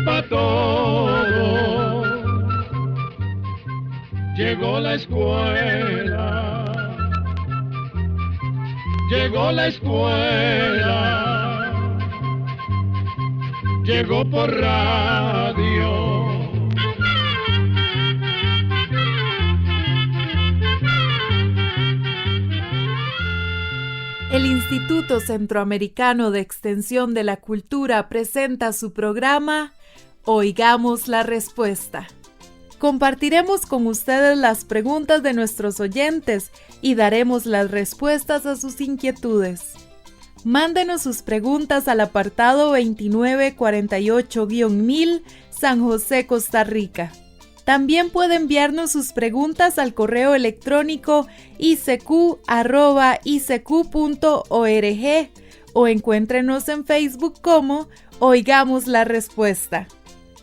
para todo. Llegó la escuela, llegó la escuela, llegó por radio. El Instituto Centroamericano de Extensión de la Cultura presenta su programa Oigamos la Respuesta. Compartiremos con ustedes las preguntas de nuestros oyentes y daremos las respuestas a sus inquietudes. Mándenos sus preguntas al apartado 2948-1000, San José, Costa Rica. También puede enviarnos sus preguntas al correo electrónico icq@icq.org o encuéntrenos en Facebook como Oigamos la Respuesta.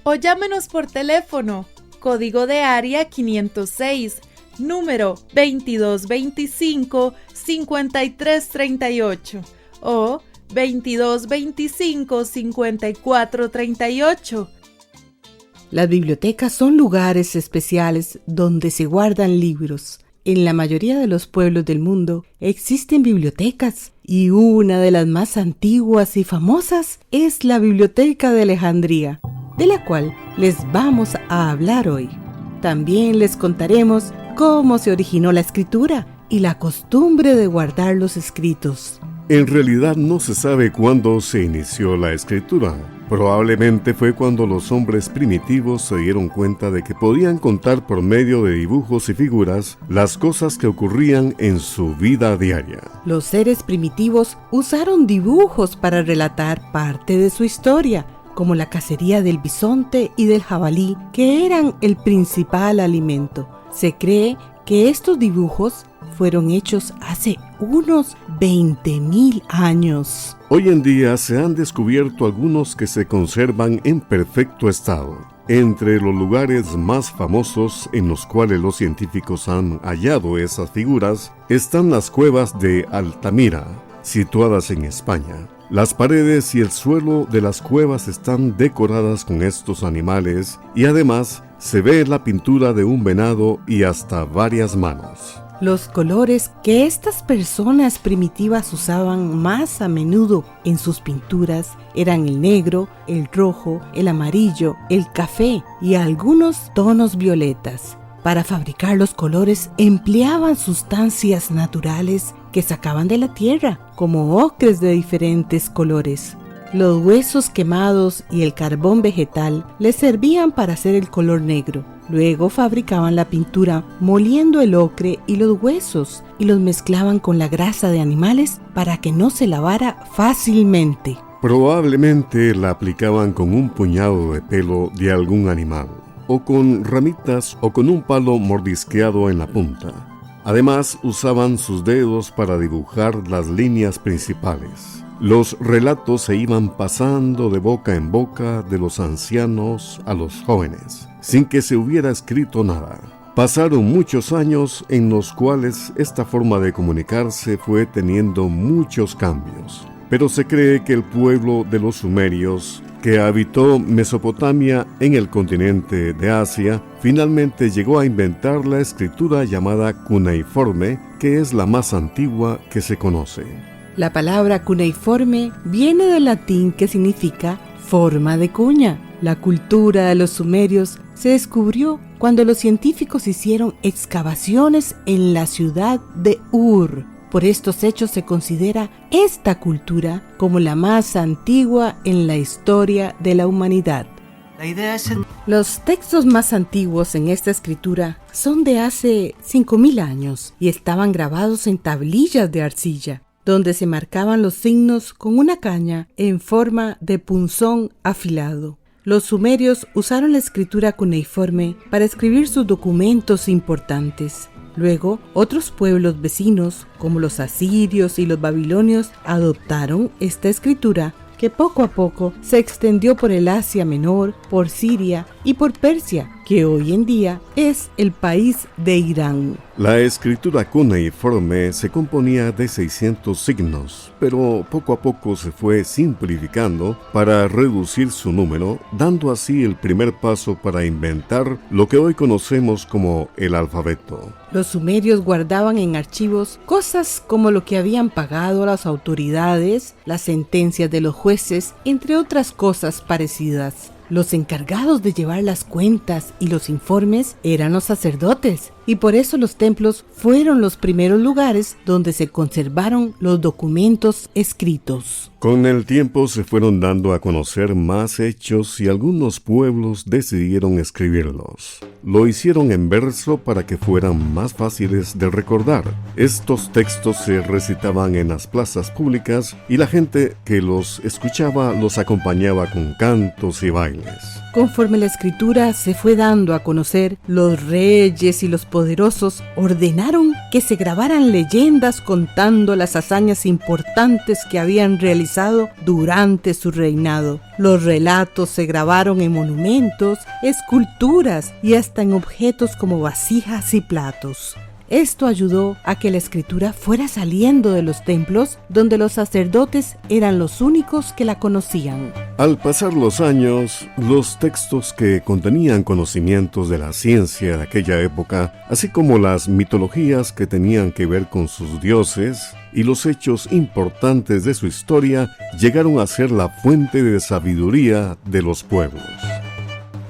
O llámenos por teléfono, código de área 506, número 2225-5338 o 2225-5438. Las bibliotecas son lugares especiales donde se guardan libros. En la mayoría de los pueblos del mundo existen bibliotecas y una de las más antiguas y famosas es la Biblioteca de Alejandría, de la cual les vamos a hablar hoy. También les contaremos cómo se originó la escritura y la costumbre de guardar los escritos. En realidad no se sabe cuándo se inició la escritura. Probablemente fue cuando los hombres primitivos se dieron cuenta de que podían contar por medio de dibujos y figuras las cosas que ocurrían en su vida diaria. Los seres primitivos usaron dibujos para relatar parte de su historia, como la cacería del bisonte y del jabalí, que eran el principal alimento. Se cree que estos dibujos fueron hechos hace unos 20,000 años. Hoy en día se han descubierto algunos que se conservan en perfecto estado. Entre los lugares más famosos en los cuales los científicos han hallado esas figuras están las cuevas de Altamira, situadas en España. Las paredes y el suelo de las cuevas están decoradas con estos animales y además se ve la pintura de un venado y hasta varias manos. Los colores que estas personas primitivas usaban más a menudo en sus pinturas eran el negro, el rojo, el amarillo, el café y algunos tonos violetas. Para fabricar los colores empleaban sustancias naturales que sacaban de la tierra, como ocres de diferentes colores. Los huesos quemados y el carbón vegetal les servían para hacer el color negro. Luego fabricaban la pintura moliendo el ocre y los huesos y los mezclaban con la grasa de animales para que no se lavara fácilmente. Probablemente la aplicaban con un puñado de pelo de algún animal, o con ramitas o con un palo mordisqueado en la punta. Además, usaban sus dedos para dibujar las líneas principales. Los relatos se iban pasando de boca en boca de los ancianos a los jóvenes, sin que se hubiera escrito nada. Pasaron muchos años en los cuales esta forma de comunicarse fue teniendo muchos cambios, pero se cree que el pueblo de los sumerios, que habitó Mesopotamia en el continente de Asia, finalmente llegó a inventar la escritura llamada cuneiforme, que es la más antigua que se conoce. La palabra cuneiforme viene del latín que significa forma de cuña. La cultura de los sumerios se descubrió cuando los científicos hicieron excavaciones en la ciudad de Ur. Por estos hechos se considera esta cultura como la más antigua en la historia de la humanidad. Los textos más antiguos en esta escritura son de hace 5,000 años y estaban grabados en tablillas de arcilla, donde se marcaban los signos con una caña en forma de punzón afilado. Los sumerios usaron la escritura cuneiforme para escribir sus documentos importantes. Luego, otros pueblos vecinos, como los asirios y los babilonios, adoptaron esta escritura que poco a poco se extendió por el Asia Menor, por Siria y por Persia, que hoy en día es el país de Irán. La escritura cuneiforme se componía de 600 signos, pero poco a poco se fue simplificando para reducir su número, dando así el primer paso para inventar lo que hoy conocemos como el alfabeto. Los sumerios guardaban en archivos cosas como lo que habían pagado las autoridades, las sentencias de los jueces, entre otras cosas parecidas. Los encargados de llevar las cuentas y los informes eran los sacerdotes, y por eso los templos fueron los primeros lugares donde se conservaron los documentos escritos. Con el tiempo se fueron dando a conocer más hechos y algunos pueblos decidieron escribirlos. Lo hicieron en verso para que fueran más fáciles de recordar. Estos textos se recitaban en las plazas públicas y la gente que los escuchaba los acompañaba con cantos y bailes. Conforme la escritura se fue dando a conocer, los reyes y los poderosos ordenaron que se grabaran leyendas contando las hazañas importantes que habían realizado durante su reinado. Los relatos se grabaron en monumentos, esculturas y hasta en objetos como vasijas y platos. Esto ayudó a que la escritura fuera saliendo de los templos, donde los sacerdotes eran los únicos que la conocían. Al pasar los años, los textos que contenían conocimientos de la ciencia de aquella época, así como las mitologías que tenían que ver con sus dioses y los hechos importantes de su historia, llegaron a ser la fuente de sabiduría de los pueblos.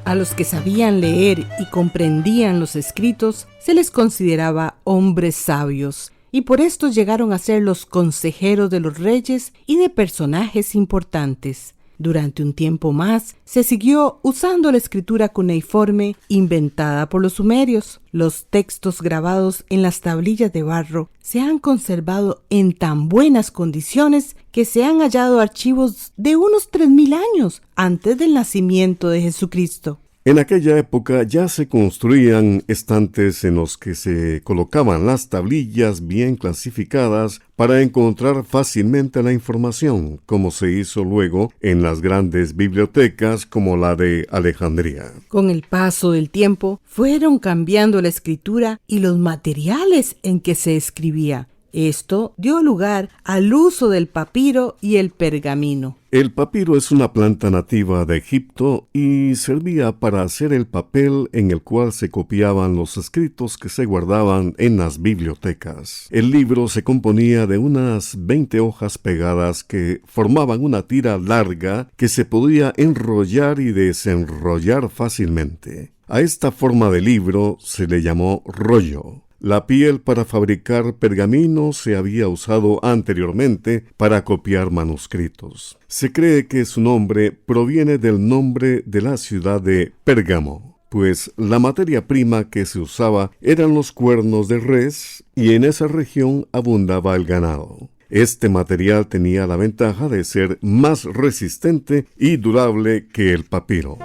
A los que sabían leer y comprendían los escritos, se les consideraba hombres sabios, y por esto llegaron a ser los consejeros de los reyes y de personajes importantes. Durante un tiempo más, se siguió usando la escritura cuneiforme inventada por los sumerios. Los textos grabados en las tablillas de barro se han conservado en tan buenas condiciones que se han hallado archivos de unos 3000 años antes del nacimiento de Jesucristo. En aquella época ya se construían estantes en los que se colocaban las tablillas bien clasificadas para encontrar fácilmente la información, como se hizo luego en las grandes bibliotecas como la de Alejandría. Con el paso del tiempo, fueron cambiando la escritura y los materiales en que se escribía. Esto dio lugar al uso del papiro y el pergamino. El papiro es una planta nativa de Egipto y servía para hacer el papel en el cual se copiaban los escritos que se guardaban en las bibliotecas. El libro se componía de unas 20 hojas pegadas que formaban una tira larga que se podía enrollar y desenrollar fácilmente. A esta forma de libro se le llamó rollo. La piel para fabricar pergamino se había usado anteriormente para copiar manuscritos. Se cree que su nombre proviene del nombre de la ciudad de Pérgamo, pues la materia prima que se usaba eran los cuernos de res y en esa región abundaba el ganado. Este material tenía la ventaja de ser más resistente y durable que el papiro.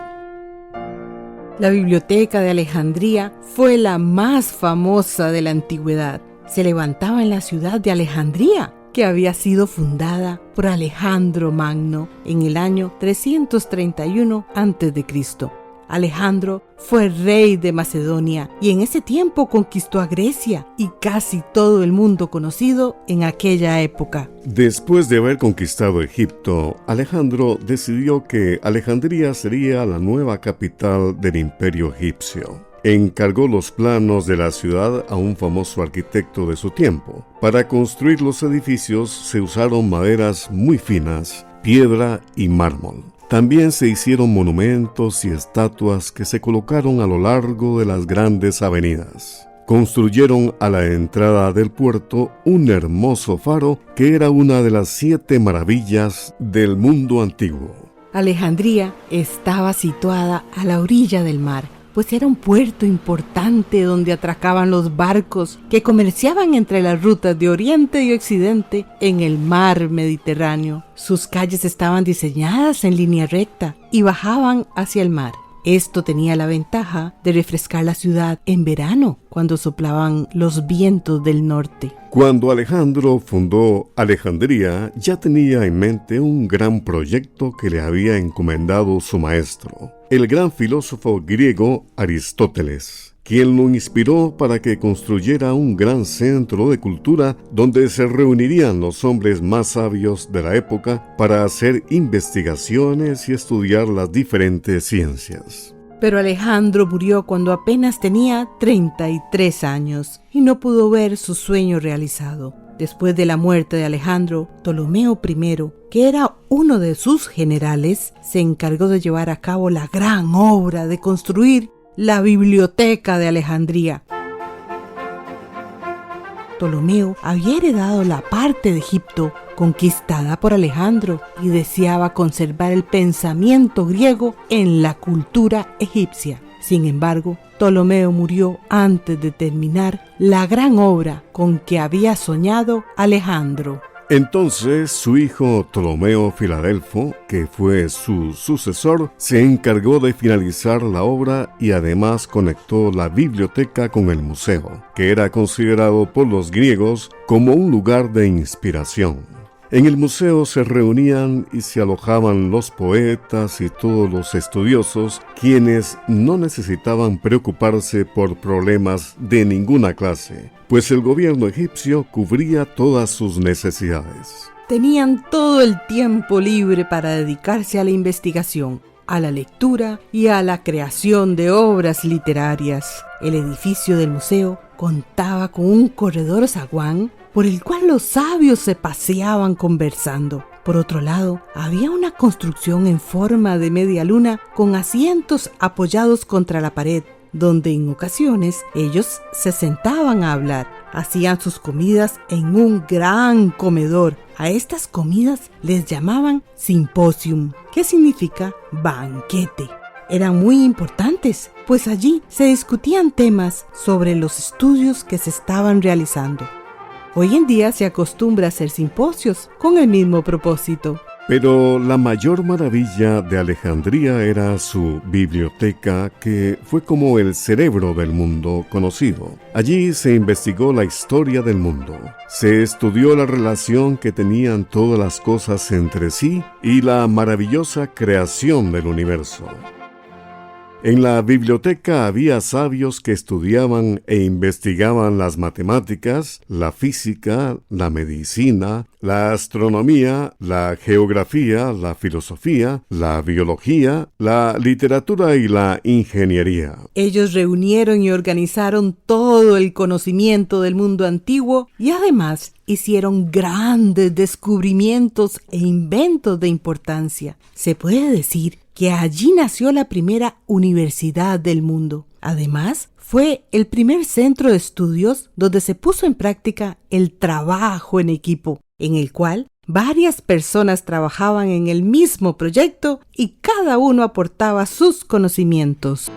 La biblioteca de Alejandría fue la más famosa de la antigüedad. Se levantaba en la ciudad de Alejandría, que había sido fundada por Alejandro Magno en el año 331 a.C. Alejandro fue rey de Macedonia y en ese tiempo conquistó a Grecia y casi todo el mundo conocido en aquella época. Después de haber conquistado Egipto, Alejandro decidió que Alejandría sería la nueva capital del imperio egipcio. Encargó los planos de la ciudad a un famoso arquitecto de su tiempo. Para construir los edificios se usaron maderas muy finas, piedra y mármol. También se hicieron monumentos y estatuas que se colocaron a lo largo de las grandes avenidas. Construyeron a la entrada del puerto un hermoso faro que era una de las 7 maravillas del mundo antiguo. Alejandría estaba situada a la orilla del mar, pues era un puerto importante donde atracaban los barcos que comerciaban entre las rutas de Oriente y Occidente en el mar Mediterráneo. Sus calles estaban diseñadas en línea recta y bajaban hacia el mar. Esto tenía la ventaja de refrescar la ciudad en verano, cuando soplaban los vientos del norte. Cuando Alejandro fundó Alejandría, ya tenía en mente un gran proyecto que le había encomendado su maestro, el gran filósofo griego Aristóteles, quien lo inspiró para que construyera un gran centro de cultura donde se reunirían los hombres más sabios de la época para hacer investigaciones y estudiar las diferentes ciencias. Pero Alejandro murió cuando apenas tenía 33 años y no pudo ver su sueño realizado. Después de la muerte de Alejandro, Ptolomeo I, que era uno de sus generales, se encargó de llevar a cabo la gran obra de construir la Biblioteca de Alejandría. Ptolomeo había heredado la parte de Egipto conquistada por Alejandro y deseaba conservar el pensamiento griego en la cultura egipcia. Sin embargo, Ptolomeo murió antes de terminar la gran obra con que había soñado Alejandro. Entonces su hijo Ptolomeo Filadelfo, que fue su sucesor, se encargó de finalizar la obra y además conectó la biblioteca con el museo, que era considerado por los griegos como un lugar de inspiración. En el museo se reunían y se alojaban los poetas y todos los estudiosos, quienes no necesitaban preocuparse por problemas de ninguna clase, pues el gobierno egipcio cubría todas sus necesidades. Tenían todo el tiempo libre para dedicarse a la investigación, a la lectura y a la creación de obras literarias. El edificio del museo contaba con un corredor zaguán por el cual los sabios se paseaban conversando. Por otro lado, había una construcción en forma de media luna con asientos apoyados contra la pared, donde en ocasiones ellos se sentaban a hablar. Hacían sus comidas en un gran comedor. A estas comidas les llamaban simposium, que significa banquete. Eran muy importantes, pues allí se discutían temas sobre los estudios que se estaban realizando. Hoy en día se acostumbra a hacer simposios con el mismo propósito. Pero la mayor maravilla de Alejandría era su biblioteca, que fue como el cerebro del mundo conocido. Allí se investigó la historia del mundo, se estudió la relación que tenían todas las cosas entre sí y la maravillosa creación del universo. En la biblioteca había sabios que estudiaban e investigaban las matemáticas, la física, la medicina, la astronomía, la geografía, la filosofía, la biología, la literatura y la ingeniería. Ellos reunieron y organizaron todo el conocimiento del mundo antiguo y además hicieron grandes descubrimientos e inventos de importancia. Se puede decir que allí nació la primera universidad del mundo. Además, fue el primer centro de estudios donde se puso en práctica el trabajo en equipo, en el cual varias personas trabajaban en el mismo proyecto y cada uno aportaba sus conocimientos.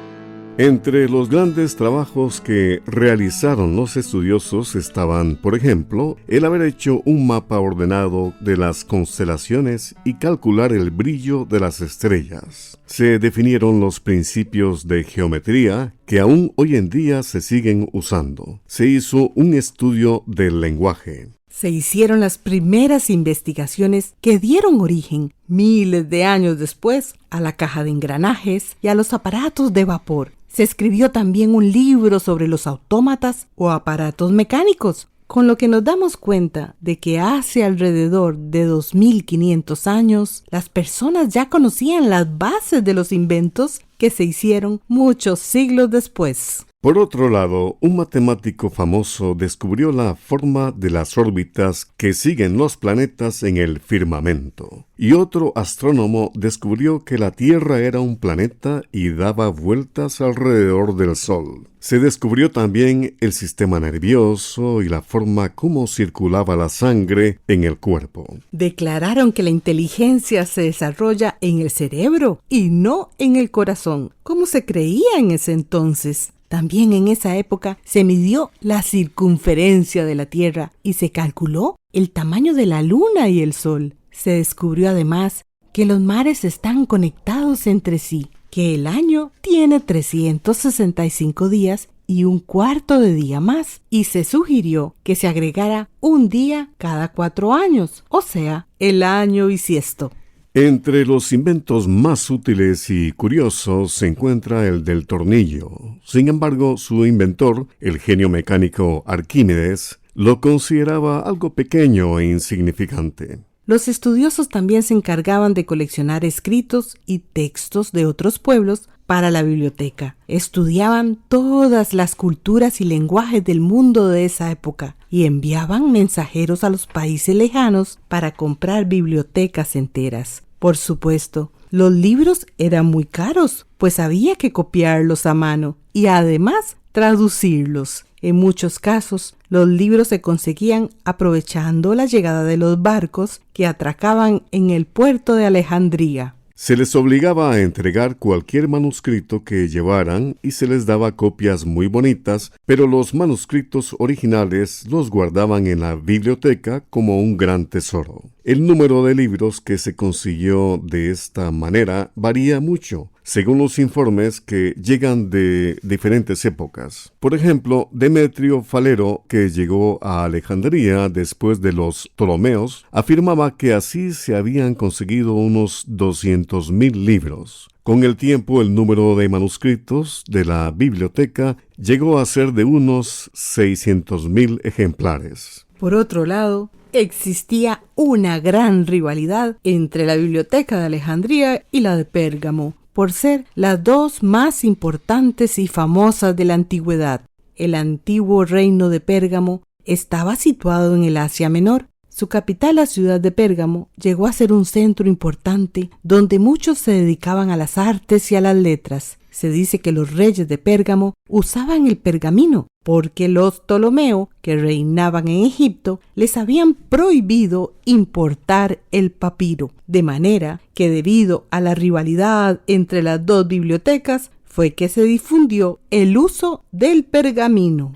Entre los grandes trabajos que realizaron los estudiosos estaban, por ejemplo, el haber hecho un mapa ordenado de las constelaciones y calcular el brillo de las estrellas. Se definieron los principios de geometría que aún hoy en día se siguen usando. Se hizo un estudio del lenguaje. Se hicieron las primeras investigaciones que dieron origen, miles de años después, a la caja de engranajes y a los aparatos de vapor. Se escribió también un libro sobre los autómatas o aparatos mecánicos, con lo que nos damos cuenta de que hace alrededor de 2500 años, las personas ya conocían las bases de los inventos que se hicieron muchos siglos después. Por otro lado, un matemático famoso descubrió la forma de las órbitas que siguen los planetas en el firmamento. Y otro astrónomo descubrió que la Tierra era un planeta y daba vueltas alrededor del Sol. Se descubrió también el sistema nervioso y la forma como circulaba la sangre en el cuerpo. Declararon que la inteligencia se desarrolla en el cerebro y no en el corazón, como se creía en ese entonces. También en esa época se midió la circunferencia de la Tierra y se calculó el tamaño de la Luna y el Sol. Se descubrió además que los mares están conectados entre sí. que el año tiene 365 días y un cuarto de día más, y se sugirió que se agregara un día cada 4 años, o sea, el año bisiesto. Entre los inventos más útiles y curiosos se encuentra el del tornillo. Sin embargo, su inventor, el genio mecánico Arquímedes, lo consideraba algo pequeño e insignificante. Los estudiosos también se encargaban de coleccionar escritos y textos de otros pueblos para la biblioteca. Estudiaban todas las culturas y lenguajes del mundo de esa época y enviaban mensajeros a los países lejanos para comprar bibliotecas enteras. Por supuesto, los libros eran muy caros, pues había que copiarlos a mano y además traducirlos. En muchos casos, los libros se conseguían aprovechando la llegada de los barcos que atracaban en el puerto de Alejandría. Se les obligaba a entregar cualquier manuscrito que llevaran y se les daba copias muy bonitas, pero los manuscritos originales los guardaban en la biblioteca como un gran tesoro. El número de libros que se consiguió de esta manera varía mucho, según los informes que llegan de diferentes épocas. Por ejemplo, Demetrio Falero, que llegó a Alejandría después de los Ptolomeos, afirmaba que así se habían conseguido unos 200,000 libros. Con el tiempo, el número de manuscritos de la biblioteca llegó a ser de unos 600,000 ejemplares. Por otro lado, existía una gran rivalidad entre la biblioteca de Alejandría y la de Pérgamo, por ser las dos más importantes y famosas de la antigüedad. El antiguo reino de Pérgamo estaba situado en el Asia Menor. Su capital, la ciudad de Pérgamo, llegó a ser un centro importante donde muchos se dedicaban a las artes y a las letras. Se dice que los reyes de Pérgamo usaban el pergamino porque los Ptolomeo, que reinaban en Egipto, les habían prohibido importar el papiro, de manera que debido a la rivalidad entre las dos bibliotecas fue que se difundió el uso del pergamino.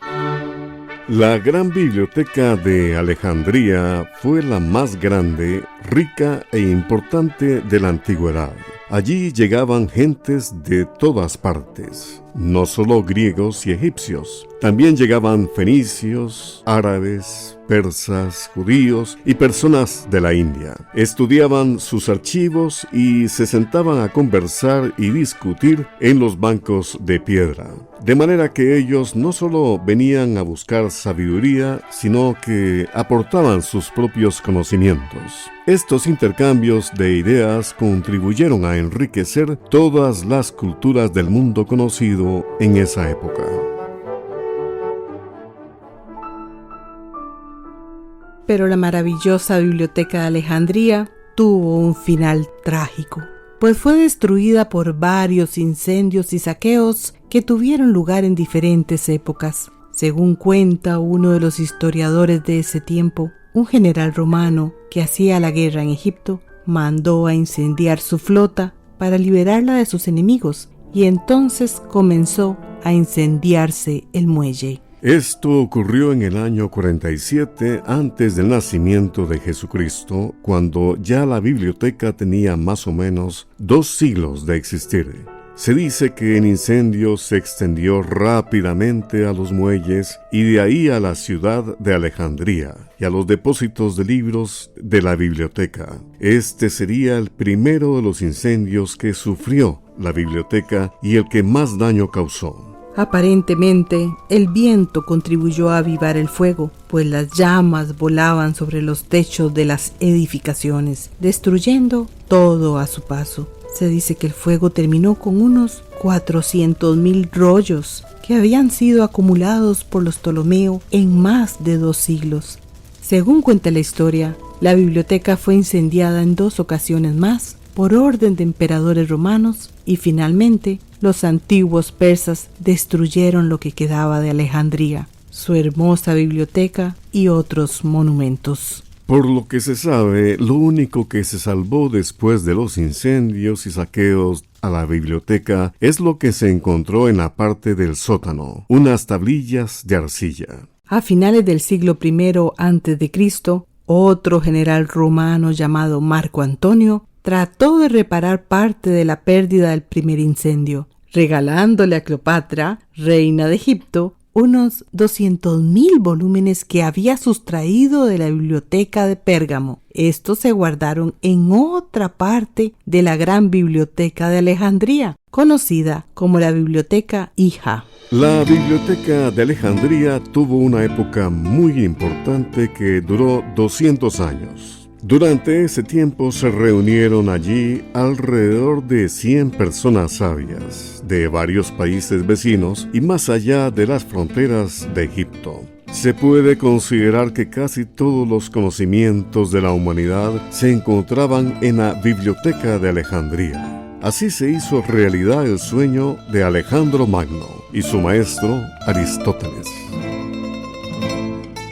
La gran biblioteca de Alejandría fue la más grande, rica e importante de la antigüedad. Allí llegaban gentes de todas partes, no solo griegos y egipcios. También llegaban fenicios, árabes, persas, judíos y personas de la India. Estudiaban sus archivos y se sentaban a conversar y discutir en los bancos de piedra. De manera que ellos no solo venían a buscar sabiduría, sino que aportaban sus propios conocimientos. Estos intercambios de ideas contribuyeron a enriquecer todas las culturas del mundo conocido en esa época. Pero la maravillosa biblioteca de Alejandría tuvo un final trágico, pues fue destruida por varios incendios y saqueos que tuvieron lugar en diferentes épocas. Según cuenta uno de los historiadores de ese tiempo, un general romano que hacía la guerra en Egipto mandó a incendiar su flota para liberarla de sus enemigos, y entonces comenzó a incendiarse el muelle. Esto ocurrió en el año 47 antes del nacimiento de Jesucristo, cuando ya la biblioteca tenía más o menos 2 siglos de existir. Se dice que el incendio se extendió rápidamente a los muelles y de ahí a la ciudad de Alejandría y a los depósitos de libros de la biblioteca. Este sería el primero de los incendios que sufrió la biblioteca y el que más daño causó. Aparentemente, el viento contribuyó a avivar el fuego, pues las llamas volaban sobre los techos de las edificaciones, destruyendo todo a su paso. Se dice que el fuego terminó con unos 400,000 rollos que habían sido acumulados por los Ptolomeo en más de 2 siglos. Según cuenta la historia, la biblioteca fue incendiada en 2 ocasiones más por orden de emperadores romanos y finalmente los antiguos persas destruyeron lo que quedaba de Alejandría, su hermosa biblioteca y otros monumentos. Por lo que se sabe, lo único que se salvó después de los incendios y saqueos a la biblioteca es lo que se encontró en la parte del sótano, unas tablillas de arcilla. A finales del siglo I a.C., otro general romano llamado Marco Antonio trató de reparar parte de la pérdida del primer incendio, regalándole a Cleopatra, reina de Egipto, unos 200.000 volúmenes que había sustraído de la biblioteca de Pérgamo. Estos se guardaron en otra parte de la gran biblioteca de Alejandría, conocida como la Biblioteca Hija. La Biblioteca de Alejandría tuvo una época muy importante que duró 200 años. Durante ese tiempo se reunieron allí alrededor de 100 personas sabias de varios países vecinos y más allá de las fronteras de Egipto. Se puede considerar que casi todos los conocimientos de la humanidad se encontraban en la Biblioteca de Alejandría. Así se hizo realidad el sueño de Alejandro Magno y su maestro Aristóteles.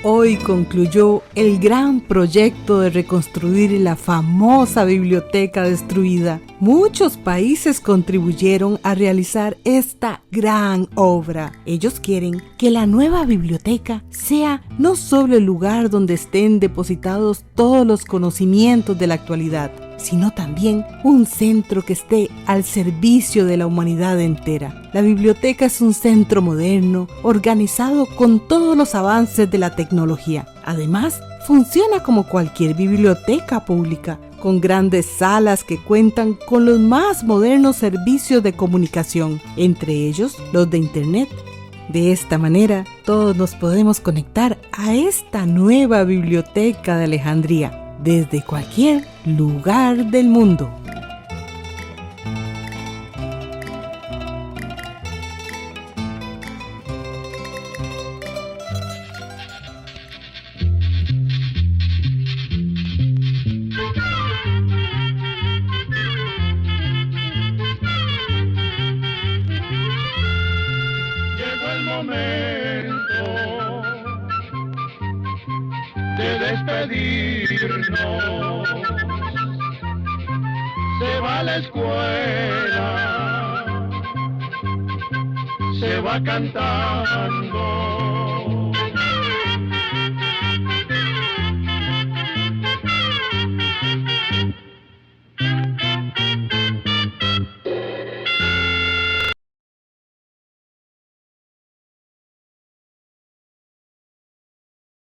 Hoy concluyó el gran proyecto de reconstruir la famosa biblioteca destruida. Muchos países contribuyeron a realizar esta gran obra. Ellos quieren que la nueva biblioteca sea no solo el lugar donde estén depositados todos los conocimientos de la actualidad, sino también un centro que esté al servicio de la humanidad entera. La biblioteca es un centro moderno, organizado con todos los avances de la tecnología. Además, funciona como cualquier biblioteca pública, con grandes salas que cuentan con los más modernos servicios de comunicación, entre ellos los de Internet. De esta manera, todos nos podemos conectar a esta nueva biblioteca de Alejandría, desde cualquier lugar del mundo. Llegó el momento de despedirnos. Se va a la escuela, se va cantando.